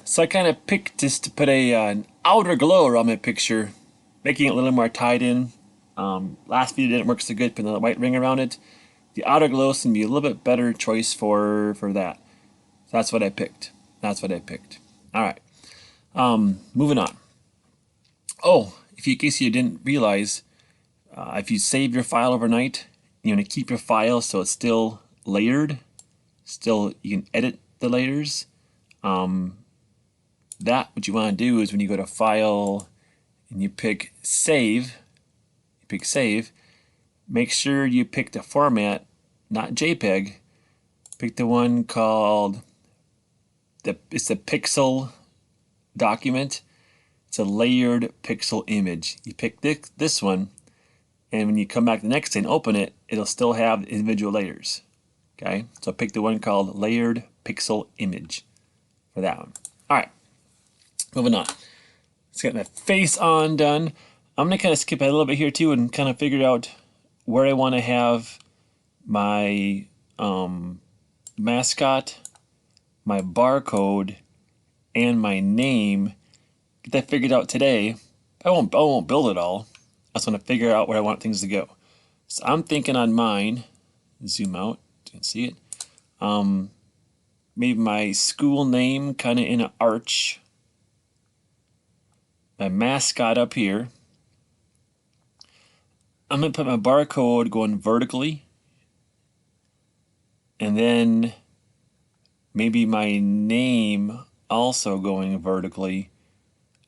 So I kind of picked just to put an outer glow around my picture, making it a little more tied in. Last video didn't work so good, putting a white ring around it. The outer glow is going to be a little bit better choice for that. So that's what I picked. That's what I picked. All right. Moving on. Oh, if you, in case you didn't realize, if you save your file overnight, you want to keep your file so it's still layered. Still, you can edit the layers. That what you want to do is when you go to File and you pick Save, make sure you pick the format, not JPEG. Pick the one called it's a pixel document. It's a layered pixel image. You pick this one, and when you come back the next day and open it, it'll still have individual layers. Okay, so pick the one called layered pixel image for that one. All right, moving on. Let's get my face on done. I'm gonna kind of skip ahead a little bit here too and kind of figure out where I want to have my mascot, my barcode, and my name. Get that figured out today. I won't build it all. I just want to figure out where I want things to go. So I'm thinking on mine. Zoom out. You can see it. Maybe my school name kind of in an arch. My mascot up here. I'm going to put my barcode going vertically. And then maybe my name also going vertically.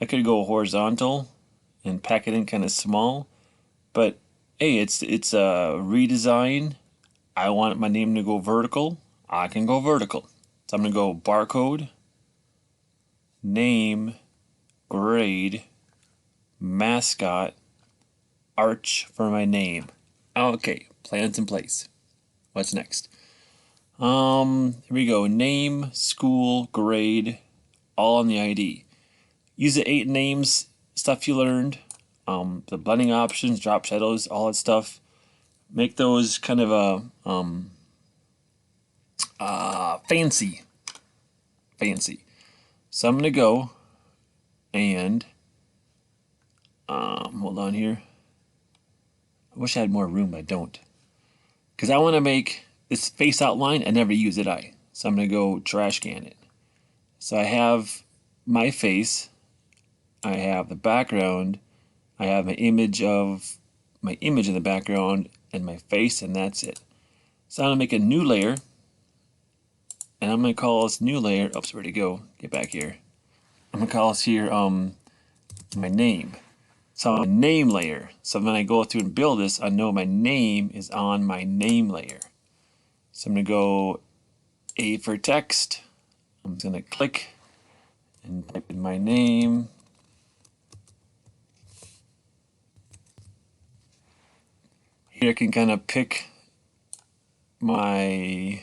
I could go horizontal and pack it in kind of small. But hey, it's a redesign. I want my name to go vertical. I can go vertical. So I'm going to go barcode, name, grade, mascot, arch for my name. Okay, plans in place. What's next? Here we go. Name, school, grade, all on the ID. Use the 8 names stuff you learned. The blending options, drop shadows, all that stuff. Make those kind of fancy. So I'm gonna go and hold on here. I wish I had more room, but I don't. Because I want to make this face outline. I never use it. So I'm gonna go trash can it. So I have my face. I have the background. I have my image in the background and my face, and that's it. So I'm gonna make a new layer, and I'm gonna call this new layer. Oops, where'd it go? Get back here. I'm gonna call this here my name. So a name layer. So when I go through and build this, I know my name is on my name layer. So I'm gonna go A for text. I'm just gonna click and type in my name. Here I can kind of pick my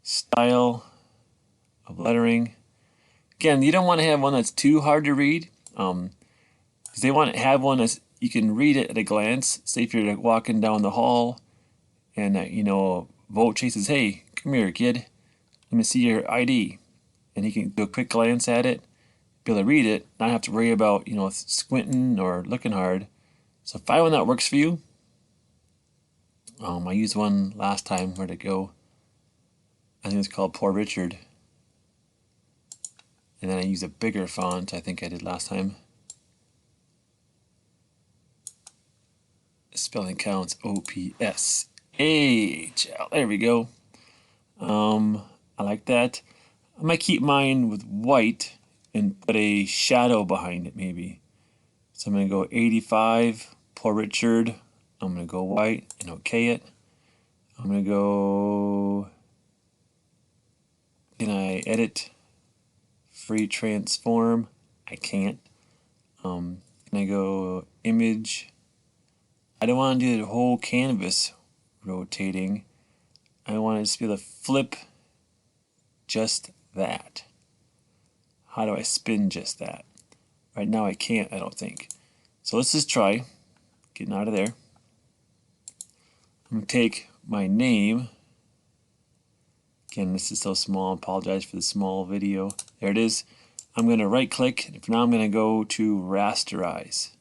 style of lettering. Again, you don't want to have one that's too hard to read. Because they want to have one that you can read it at a glance. Say if you're walking down the hall and Volt chases, hey, come here, kid. Let me see your ID. And he can do a quick glance at it, be able to read it, not have to worry about squinting or looking hard. So find one that works for you. I used one last time. Where'd it go? I think it's called Poor Richard. And then I used a bigger font, I think I did last time. Spelling counts OPSHL. There we go. I like that. I might keep mine with white and put a shadow behind it maybe. So I'm going to go 85, Poor Richard. I'm going to go white and okay it. I'm going to go, can I edit? Free transform? I can't. Can I go image? I don't want to do the whole canvas rotating. I want to just be able to flip just that. How do I spin just that? Right now I can't, I don't think. So let's just try getting out of there. I'm going to take my name, Again, this is so small. I apologize for the small video. There it is. I'm going to right click, and for now I'm going to go to rasterize.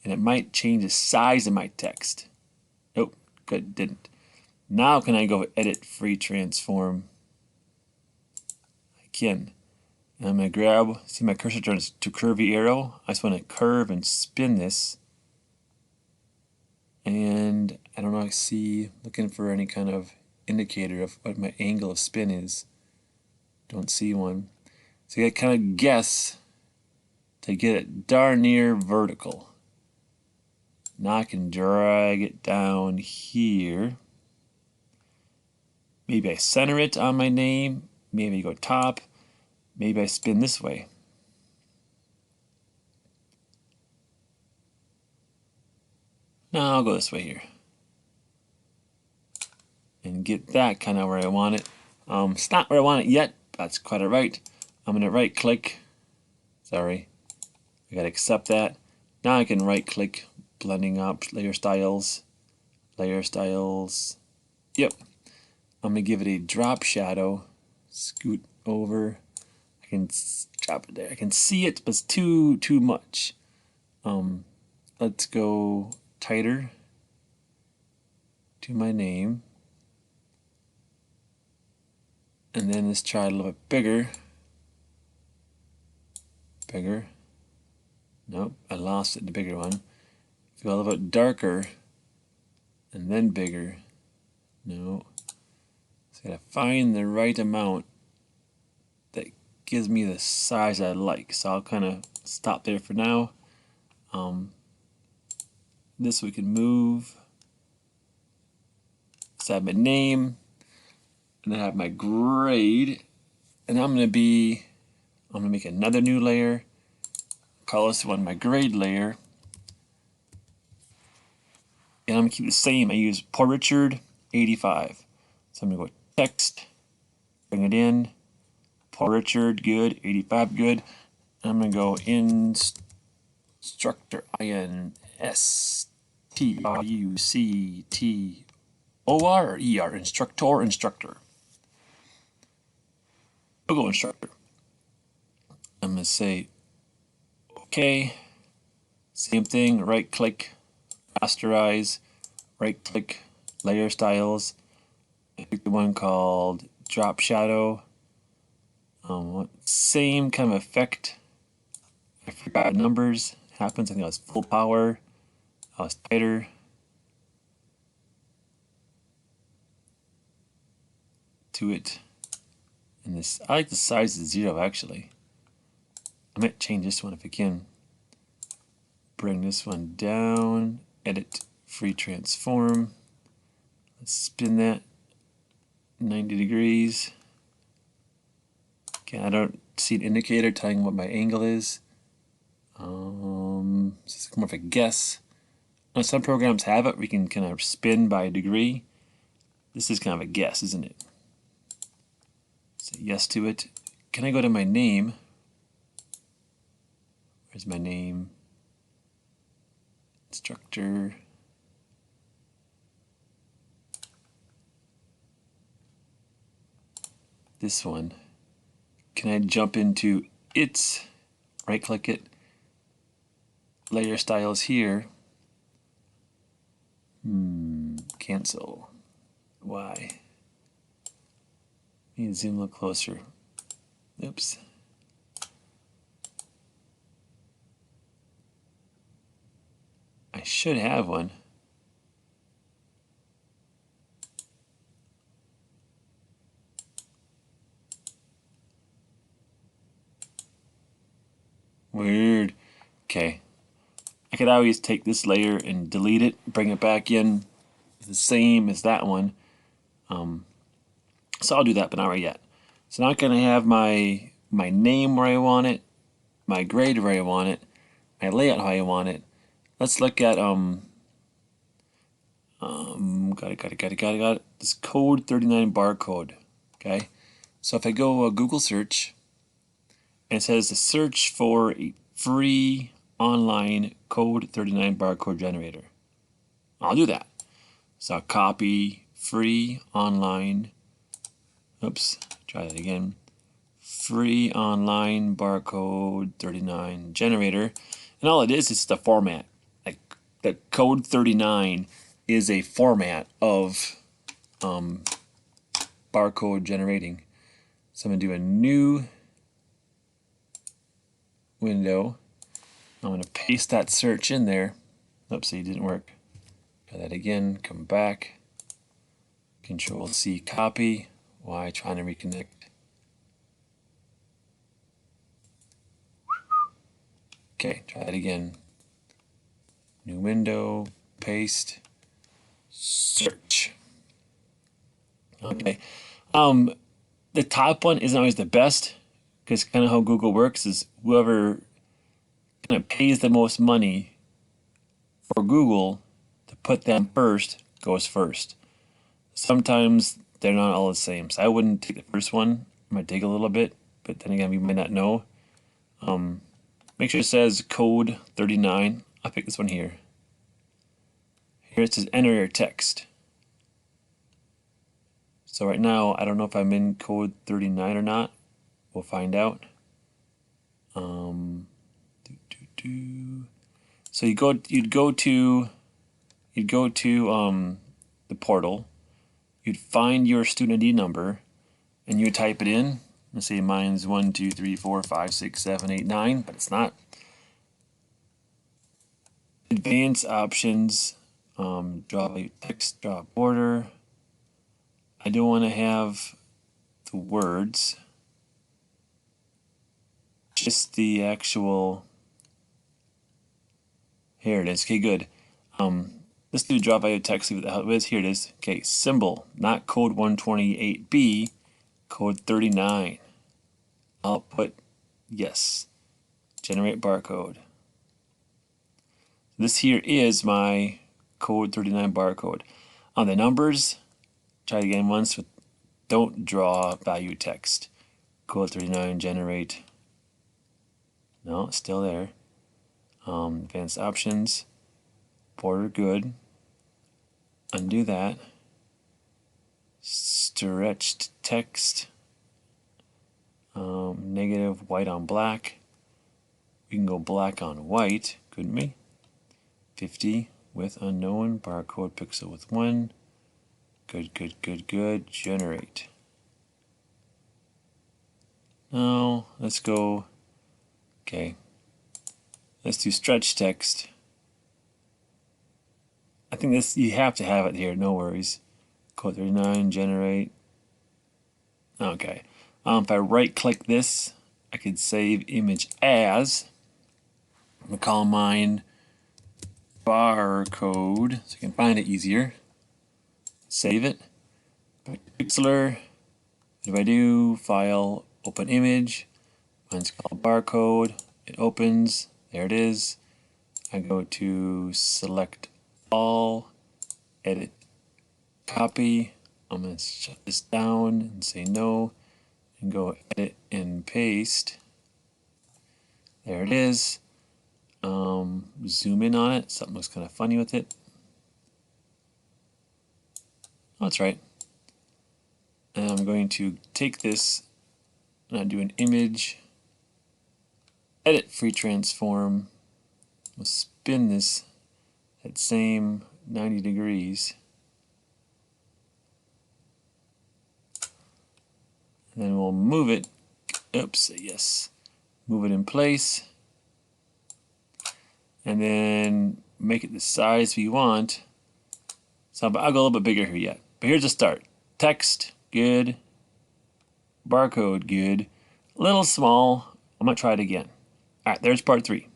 And it might change the size of my text. Nope, good, didn't. Now can I go edit free transform? I can. And I'm going to grab, see my cursor turns to curvy arrow. I just want to curve and spin this. And I don't know, I see, looking for any kind of indicator of what my angle of spin is. Don't see one. So I kind of guess to get it darn near vertical. Now I can drag it down here. Maybe I center it on my name. Maybe I go top. Maybe I spin this way. No, I'll go this way here. And get that kind of where I want it. It's not where I want it yet. That's quite alright. I'm going to right click. Sorry. I got to accept that. Now I can right click, blending up, layer styles. Layer styles. Yep. I'm going to give it a drop shadow. Scoot over. I can drop it there. I can see it, but it's too much. Let's go tighter to my name. And then let's try a little bit bigger. Bigger. Nope, I lost it, the bigger one. Go a little bit darker. And then bigger. No. So I gotta find the right amount that gives me the size I like. So I'll kind of stop there for now. This we can move. So I have my name. And then I have my grade. And I'm gonna make another new layer. Call this one my grade layer. And I'm gonna keep it the same. I use Poor Richard 85. So I'm gonna go text, bring it in. Poor Richard, good. 85, good. I'm gonna go instructor, INSTRUCTOR or ER, instructor. We'll go instructor. I'm gonna say okay. Same thing, right click, rasterize, right click, layer styles. I pick the one called drop shadow. Same kind of effect. I forgot numbers. Happens. I think I was full power. I was tighter. To it. And this, I like the size of 0 actually. I might change this one if I can. Bring this one down. Edit free transform. Let's spin that 90 degrees. Okay, I don't see an indicator telling what my angle is. This is more of a guess. Now, some programs have it. We can kind of spin by a degree. This is kind of a guess, isn't it? Say yes to it. Can I go to my name? Where's my name? Instructor. This one. Can I jump into its, right click it, layer styles here. Cancel. Why? Need to zoom a little closer. Oops. I should have one. Weird. Okay. I could always take this layer and delete it, bring it back in. It's the same as that one. So I'll do that, but not right yet. So now I'm going to have my name where I want it, my grade where I want it, my layout how I want it. Let's look at got it. This code 39 barcode. Okay. So if I go Google search, and it says to search for a free online code 39 barcode generator. I'll do that. So I'll copy free online Oops, try that again. Free online barcode 39 generator. And all it is the format. Like the code 39 is a format of barcode generating. So I'm going to do a new window. I'm going to paste that search in there. Oopsie, it didn't work. Try that again, come back. Control C, copy. Why? Trying to reconnect. Okay, try that again. New window, paste, search. Okay. The top one isn't always the best because kind of how Google works is whoever kind of pays the most money for Google to put them first goes first. Sometimes they're not all the same. So I wouldn't take the first one. I might dig a little bit, but then again, you might not know. Make sure it says code 39. I'll pick this one here. Here it says enter your text. So right now, I don't know if I'm in code 39 or not. We'll find out. So you'd go to the portal. You'd find your student ID number, and you type it in. Let's say mine's 1, 2, 3, 4, 5, 6, 7, 8, 9, but it's not. Advanced options, draw text, draw border. I don't want to have the words, just the actual. Here it is. Okay, good. Let's do draw value text. See what the hell it is. Here it is. Okay, symbol, not code 128B, code 39. Output, yes. Generate barcode. This here is my code 39 barcode. On the numbers, try it again once with don't draw value text. Code 39 generate. No, it's still there. Advanced options. Border good. Undo that. Stretched text. Negative white on black. We can go black on white, couldn't we? 50 with unknown. Barcode pixel with 1. Good, good, good, good. Generate. Now, let's go. Okay. Let's do stretch text. I think this, you have to have it here, no worries. Code 39, generate. Okay. If I right click this, I could save image as. I'm going to call mine barcode so you can find it easier. Save it. Pixlr. What do I do? File, open image. Mine's called barcode. It opens. There it is. I go to select all, edit, copy. I'm going to shut this down and say no, and go edit and paste. There it is. Zoom in on it. Something looks kind of funny with it. Oh, that's right. And I'm going to take this and I do an image, edit free transform. We'll spin this at same 90 degrees. And then we'll move it. Oops, yes. Move it in place. And then make it the size we want. So I'll go a little bit bigger here yet. But here's the start. Text, good. Barcode, good. A little small. I'm going to try it again. All right, there's part 3.